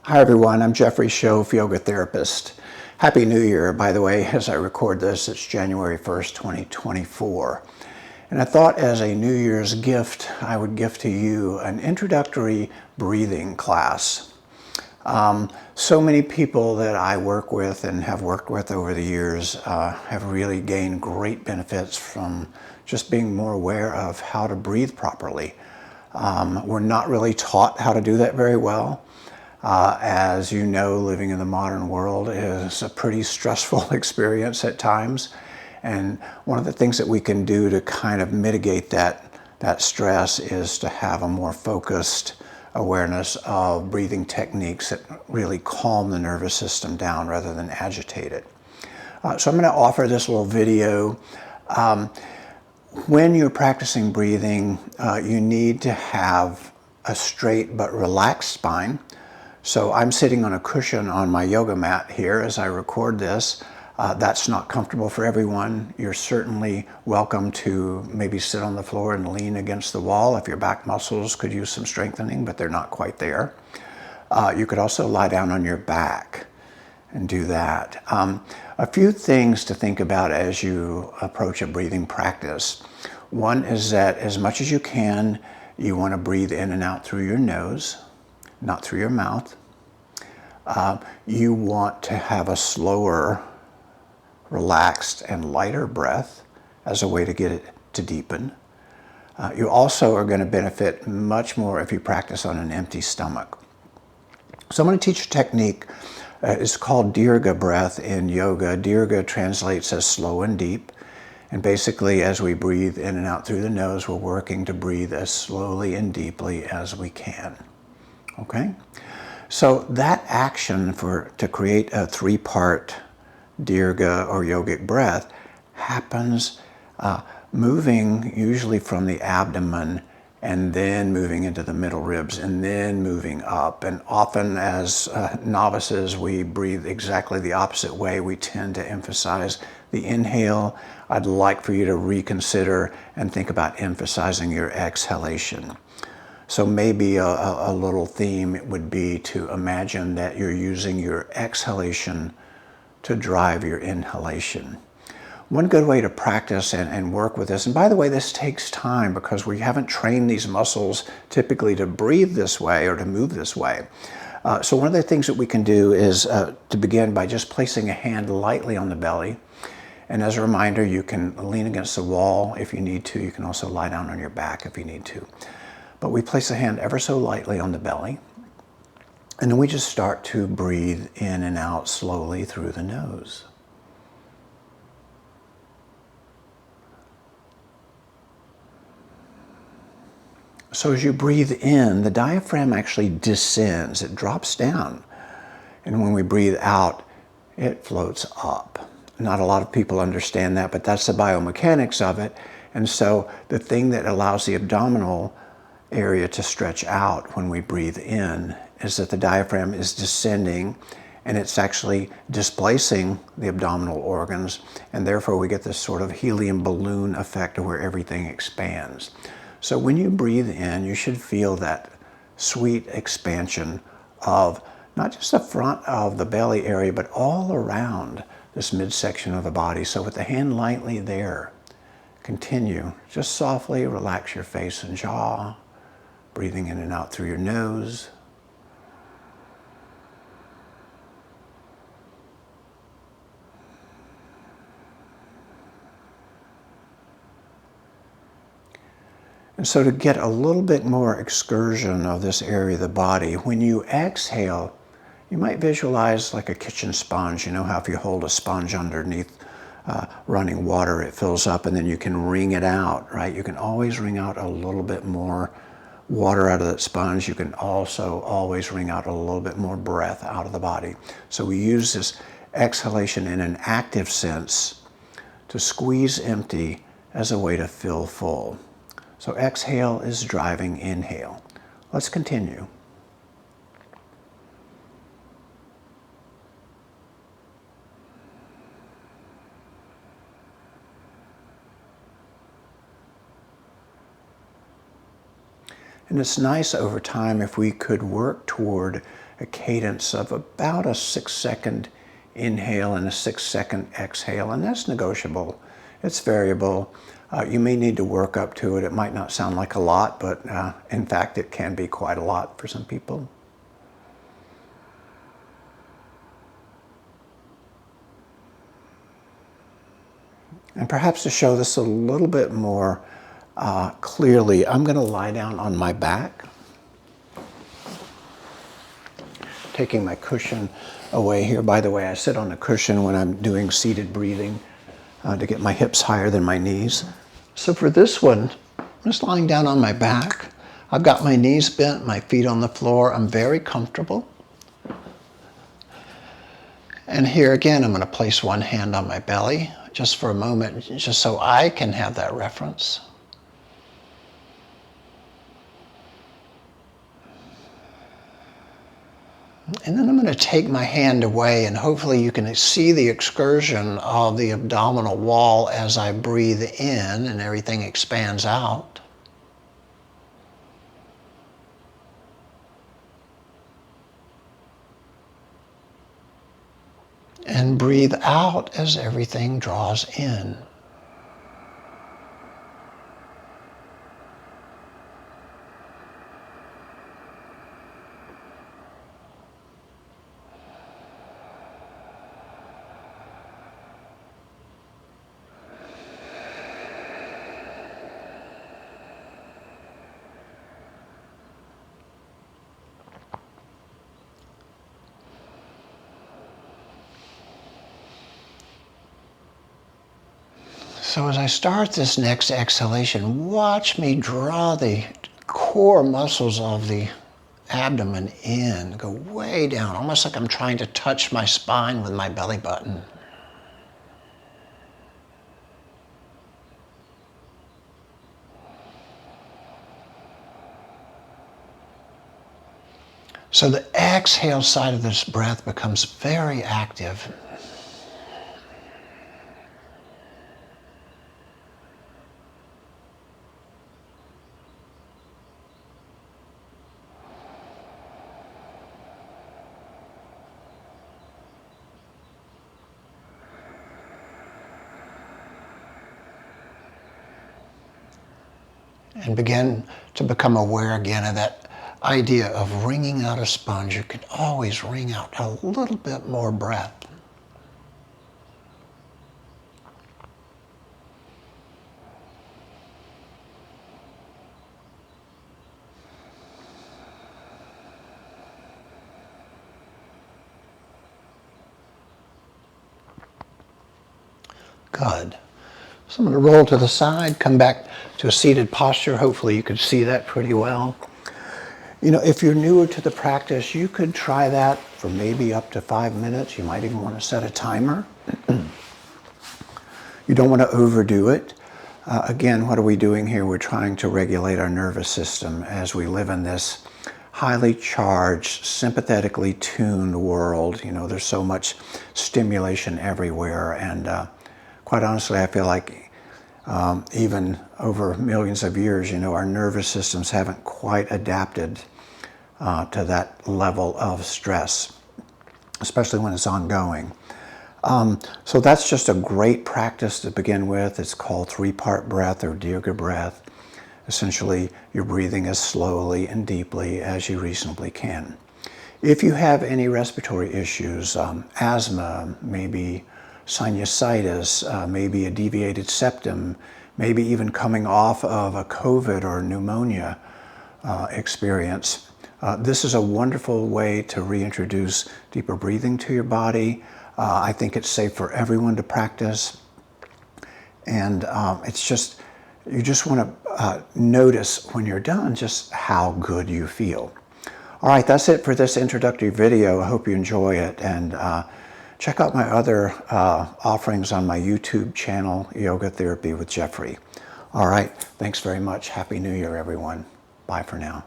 Hi everyone, I'm Jeffrey Schoaf, yoga therapist. Happy New Year, by the way, as I record this, it's January 1st, 2024. And I thought as a New Year's gift, I would gift to you an introductory breathing class. So many people that I work with and have worked with over the years have really gained great benefits from just being more aware of how to breathe properly. We're not really taught how to do that very well. As you know, living in the modern world is a pretty stressful experience at times. And one of the things that we can do to kind of mitigate that stress is to have a more focused awareness of breathing techniques that really calm the nervous system down rather than agitate it. So I'm going to offer this little video. When you're practicing breathing, you need to have a straight but relaxed spine. So I'm sitting on a cushion on my yoga mat here as I record this. That's not comfortable for everyone. You're certainly welcome to maybe sit on the floor and lean against the wall if your back muscles could use some strengthening, but they're not quite there. You could also lie down on your back and do that. A few things to think about as you approach a breathing practice. One is that as much as you can, you want to breathe in and out through your nose, not through your mouth. You want to have a slower, relaxed, and lighter breath as a way to get it to deepen. You also are going to benefit much more if you practice on an empty stomach. So I'm going to teach a technique. It's called Dirga breath in yoga. Dirga translates as slow and deep. And basically, as we breathe in and out through the nose, we're working to breathe as slowly and deeply as we can. Okay? So that action to create a three-part Dirga or yogic breath happens moving usually from the abdomen and then moving into the middle ribs and then moving up. And often as novices, we breathe exactly the opposite way. We tend to emphasize the inhale. I'd like for you to reconsider and think about emphasizing your exhalation. So maybe a little theme would be to imagine that you're using your exhalation to drive your inhalation. One good way to practice and work with this, and by the way, this takes time because we haven't trained these muscles typically to breathe this way or to move this way. So one of the things that we can do is to begin by just placing a hand lightly on the belly. And as a reminder, you can lean against the wall if you need to. You can also lie down on your back if you need to. But we place the hand ever so lightly on the belly. And then we just start to breathe in and out slowly through the nose. So as you breathe in, the diaphragm actually descends. It drops down. And when we breathe out, it floats up. Not a lot of people understand that, but that's the biomechanics of it. And so the thing that allows the abdominal area to stretch out when we breathe in is that the diaphragm is descending and it's actually displacing the abdominal organs, and therefore we get this sort of helium balloon effect where everything expands. So when you breathe in, you should feel that sweet expansion of not just the front of the belly area, but all around this midsection of the body. So with the hand lightly there, continue. Just softly relax your face and jaw, breathing in and out through your nose. And so to get a little bit more excursion of this area of the body, when you exhale, you might visualize like a kitchen sponge. You know how if you hold a sponge underneath running water, it fills up and then you can wring it out, right? You can always wring out a little bit more water out of that sponge. You can also always wring out a little bit more breath out of the body. So we use this exhalation in an active sense to squeeze empty as a way to fill full. So exhale is driving inhale. Let's continue. And it's nice over time if we could work toward a cadence of about a 6-second inhale and a 6-second exhale, and that's negotiable. It's variable. You may need to work up to it. It might not sound like a lot, but in fact, it can be quite a lot for some people. And perhaps to show this a little bit more clearly, I'm going to lie down on my back, taking my cushion away here. By the way, I sit on a cushion when I'm doing seated breathing to get my hips higher than my knees. So for this one, I'm just lying down on my back. I've got my knees bent, my feet on the floor. I'm very comfortable. And here again, I'm going to place one hand on my belly just for a moment, just so I can have that reference. And then I'm going to take my hand away, and hopefully you can see the excursion of the abdominal wall as I breathe in and everything expands out. And breathe out as everything draws in. So as I start this next exhalation, watch me draw the core muscles of the abdomen in, go way down, almost like I'm trying to touch my spine with my belly button. So the exhale side of this breath becomes very active. And begin to become aware again of that idea of wringing out a sponge. You can always wring out a little bit more breath. Good. So I'm going to roll to the side, come back to a seated posture. Hopefully you can see that pretty well. You know, if you're newer to the practice, you could try that for maybe up to 5 minutes. You might even want to set a timer. You don't want to overdo it. Again, what are we doing here? We're trying to regulate our nervous system as we live in this highly charged, sympathetically tuned world. You know, there's so much stimulation everywhere, and quite honestly, I feel like even over millions of years, you know, our nervous systems haven't quite adapted to that level of stress, especially when it's ongoing. So that's just a great practice to begin with. It's called 3-part breath or Dirga breath. Essentially, you're breathing as slowly and deeply as you reasonably can. If you have any respiratory issues, asthma, maybe sinusitis, maybe a deviated septum, maybe even coming off of a COVID or pneumonia experience, this is a wonderful way to reintroduce deeper breathing to your body. I think it's safe for everyone to practice. And it's just, you just want to notice when you're done just how good you feel. All right, that's it for this introductory video. I hope you enjoy it. And check out my other offerings on my YouTube channel, Yoga Therapy with Jeffrey. All right, thanks very much. Happy New Year, everyone. Bye for now.